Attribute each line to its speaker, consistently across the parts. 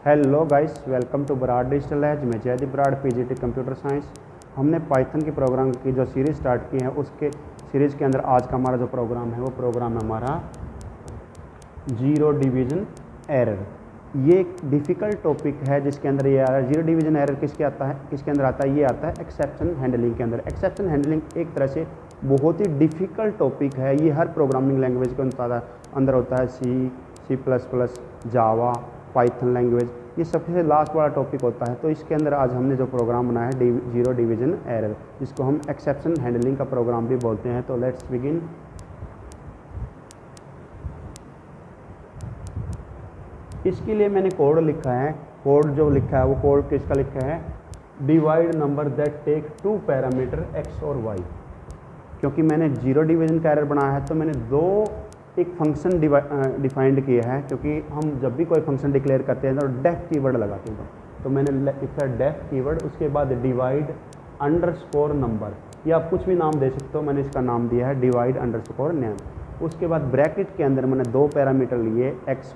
Speaker 1: Hello guys, welcome to Brar digital age. मैं Jaideep Brar, PGT computer science. हमने Python की program की जो सीरीज़ स्टार्ट की है, उसके सीरीज़ के अंदर आज का हमारा जो प्रोग्राम है वो प्रोग्राम है हमारा जीरो डिवीज़न एरर। ये एक डिफ़िकल्ट टॉपिक है जिसके अंदर ये आ रहा है। जीरो डिवीज़न एरर किसके अंदर आता है? ये आता है एक्सेप्शन हैंडलिंग के अंदर। एक्सेप्शन हैंडलिंग एक तरह से बहुत ही डिफ़िकल्ट टॉपिक है। ये हर प्रोग्रामिंग लैंग्वेज के अंदर होता है। C++, जावा, पाइथन लैंग्वेज, ये सबसे लास्ट वाला टॉपिक होता है। तो इसके अंदर आज हमने जो प्रोग्राम बनाया है जीरो डिवीज़न एरर, जिसको हम एक्सेप्शन हैंडलिंग का प्रोग्राम भी बोलते हैं। तो लेट्स बिगिन। इसके लिए मैंने कोड लिखा है। कोड जो लिखा है वो कोड किसका लिखा है? Divide number that take 2 parameter x और y। क्योंकि मैंने जीरो डिवीज़न का एरर बनाया है तो मैंने एक फंक्शन डिफाइंड किया है। क्योंकि हम जब भी कोई फंक्शन डिक्लेयर करते हैं तो डेफ कीवर्ड लगाते हैं। तो मैंने लिखा है डेफ कीवर्ड, उसके बाद डिवाइड अंडरस्कोर नंबर, या आप कुछ भी नाम दे सकते हो। मैंने इसका नाम दिया है डिवाइड अंडरस्कोर नेम। उसके बाद ब्रैकेट के अंदर मैंने 2 पैरामीटर लिए x,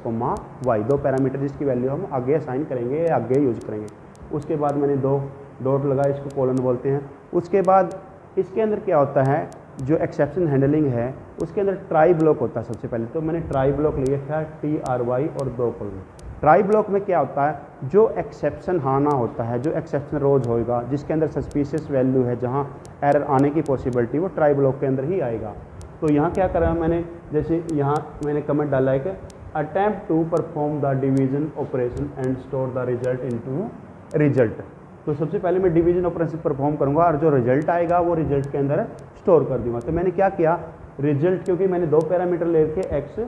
Speaker 1: y, 2 पैरामीटर जिसकी वैल्यू हम आगे असाइन करेंगे या आगे यूज करेंगे। उसके बाद मैंने 2 डॉट लगाए, इसको कोलन बोलते हैं। उसके बाद इसके अंदर क्या होता है, जो एक्सेप्शन हैंडलिंग है उसके अंदर ट्राई ब्लॉक होता है। सबसे पहले तो मैंने ट्राई ब्लॉक लिया था TRY और 2 कोलन। ट्राई ब्लॉक में क्या होता है, जो एक्सेप्शन आना होता है, जो एक्सेप्शन रोज होएगा, जिसके अंदर सस्पिशियस वैल्यू है, जहाँ एरर आने की पॉसिबिलिटी, वो ट्राई ब्लॉक के अंदर ही आएगा। तो यहाँ क्या करा मैंने, जैसे यहाँ मैंने कमेंट डाला है कि attempt to perform the division operation and store the result into result. तो सबसे पहले मैं डिवीजन ऑपरेशन परफॉर्म करूँगा और जो रिजल्ट आएगा वो रिजल्ट के अंदर स्टोर कर दूंगा। तो मैंने क्या किया, रिजल्ट, क्योंकि मैंने 2 पैरामीटर ले के x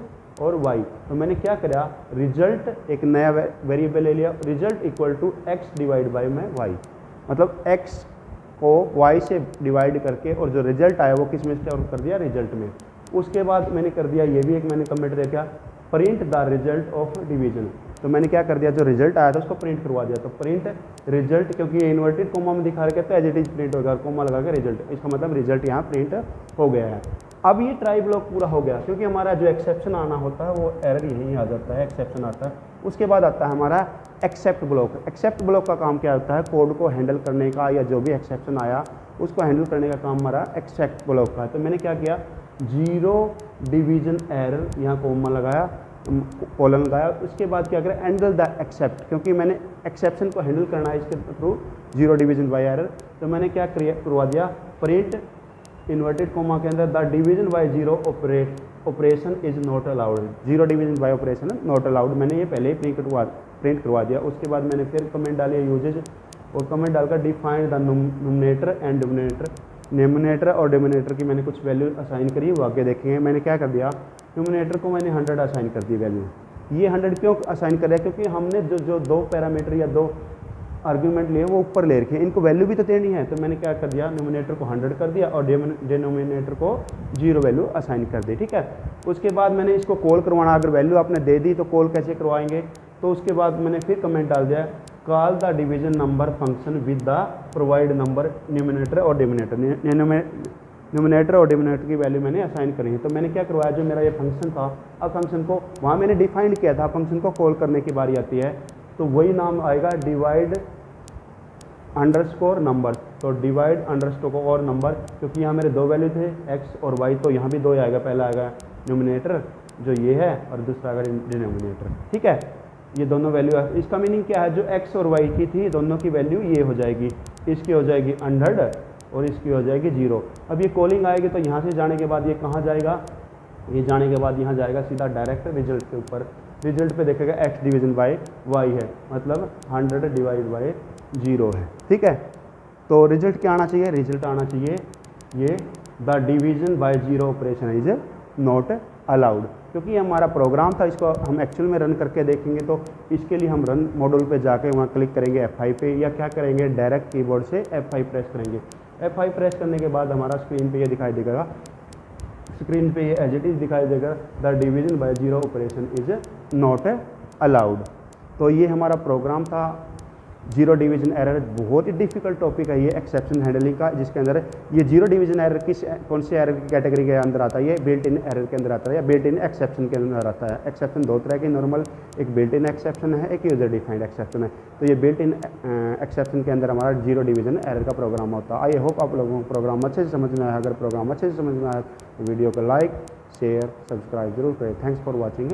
Speaker 1: और y, तो मैंने क्या करा, रिजल्ट एक नया वेरिएबल ले लिया। Result equal to x divide by में y, मतलब x को y से डिवाइड करके और जो रिजल्ट आया वो किस में स्टोर कर दिया, रिजल्ट में। उसके बाद मैंने कर दिया, ये भी एक मैंने कमेंट दे दिया, print the result of division. तो मैंने क्या कर दिया, जो रिजल्ट आया था उसको प्रिंट करवा दिया। तो प्रिंट रिजल्ट, क्योंकि ये इन्वर्टेड कोमा में दिखा रखे तो एज इट इज प्रिंट होगा, कोमा लगा के रिजल्ट, इसका मतलब रिजल्ट यहाँ प्रिंट हो गया है। अब ये ट्राई ब्लॉक पूरा हो गया, क्योंकि हमारा जो एक्सेप्शन आना होता है वो एरर यहीं आ जाता है, एक्सेप्शन आता है। उसके बाद आता है हमारा एक्सेप्ट ब्लॉक। एक्सेप्ट ब्लॉक का काम क्या होता है, कोड को हैंडल करने का, या जो भी एक्सेप्शन आया उसको हैंडल करने का काम हमारा एक्सेप्ट ब्लॉक का है। तो मैंने क्या किया, जीरो डिवीजन एरर, यहाँ कोमा लगाया, कोलन लगाया। उसके बाद क्या करें, हैंडल द एक्सेप्ट, क्योंकि मैंने एक्सेप्शन को हैंडल करना है इसके through zero division bye error. तो मैंने क्या करवा दिया, प्रिंट इन्वर्टेड कोमा के अंदर the division by zero operation is not allowed. Zero division bye operation not allowed, मैंने ये पहले ही प्रिंट करवा दिया। उसके बाद मैंने फिर कमेंट डाली यूजेज, और कमेंट डालकर defined the nominator and denominator. Nominator और डिनोमिनेटर की मैंने कुछ वैल्यू असाइन करी, वो आगे देखेंगे। मैंने क्या कर दिया, नोमिनेटर को मैंने 100 असाइन कर दी वैल्यू। ये 100 क्यों असाइन कर दिया, क्योंकि हमने जो 2 पैरामीटर या 2 आर्ग्यूमेंट लिए वो ऊपर ले रखे हैं, इनको वैल्यू भी तो देनी है। तो मैंने क्या कर दिया, नोमिनेटर को 100 कर दिया और डिनोमिनेटर को 0 वैल्यू असाइन कर दी। ठीक है, उसके बाद मैंने इसको कॉल करवाना। अगर वैल्यू आपने दे दी तो कॉल कैसे करवाएंगे, तो उसके बाद मैंने फिर कमेंट डाल दिया, call the division number function with the provide number numerator और डिनोमिनेटर। न्यूमिनेटर और डिनोमिनेटर की वैल्यू मैंने असाइन करी है। तो मैंने क्या करवाया, जो मेरा ये फंक्शन था, अब फंक्शन को वहाँ मैंने डिफाइंड किया था, फंक्शन को कॉल करने की बारी आती है तो वही नाम आएगा, डिवाइड अंडरस्कोर नंबर। तो डिवाइड अंडरस्कोर नंबर, क्योंकि यहाँ मेरे 2 वैल्यू थे x और y, तो यहाँ भी 2 आएगा। पहला आएगा न्यूमिनेटर जो ये है, और दूसरा आएगा डिनोमिनेटर। ठीक है, ये दोनों वैल्यू है। इसका मीनिंग क्या है, जो x और y की थी दोनों की वैल्यू ये हो जाएगी, इसकी हो जाएगी 100 और इसकी हो जाएगी 0। अब ये कॉलिंग आएगी तो यहाँ से जाने के बाद ये कहाँ जाएगा, ये जाने के बाद यहाँ जाएगा सीधा डायरेक्ट रिजल्ट के ऊपर। रिजल्ट पे देखेगा x डिवीजन बाय y है, मतलब 100 डिवाइड बाय 0 है। ठीक है, तो रिजल्ट क्या आना चाहिए, रिजल्ट आना चाहिए ये the division bye 0 operation is not allowed. क्योंकि हमारा प्रोग्राम था, इसको हम एक्चुअल में रन करके देखेंगे। तो इसके लिए हम रन मॉड्यूल पे जाके वहाँ क्लिक करेंगे F5 पे, या क्या करेंगे, डायरेक्ट कीबोर्ड से F5 प्रेस करेंगे। F5 प्रेस करने के बाद हमारा स्क्रीन पे ये दिखाई देगा, स्क्रीन पे ये एज इट इज दिखाई देगा, the division bye 0 operation is not allowed. तो ये हमारा प्रोग्राम था जीरो डिवीजन एरर बहुत ही डिफिकल्ट टॉपिक है ये एक्सेप्शन हैंडलिंग का, जिसके अंदर ये जीरो डिवीजन एरर कौन से एरर की कैटेगरी के अंदर आता है, ये बिल्ट इन एरर के अंदर आता है या बिल्ट इन एक्सेप्शन के अंदर आता है। एक्सेप्शन दो तरह के नॉर्मल, एक बिल्ट इन एक्सेप्शन है, एक यूजर डिफाइंड एक्सेप्शन है। तो ये बिल्ट इन एक्सेप्शन के अंदर हमारा जीरो डिवीजन एरर का प्रोग्राम होता है। आई होप आप लोगों को प्रोग्राम अच्छे से समझ में आया। अगर प्रोग्राम अच्छे से समझ में आया तो वीडियो को लाइक शेयर सब्सक्राइब जरूर करें। Thanks for watching.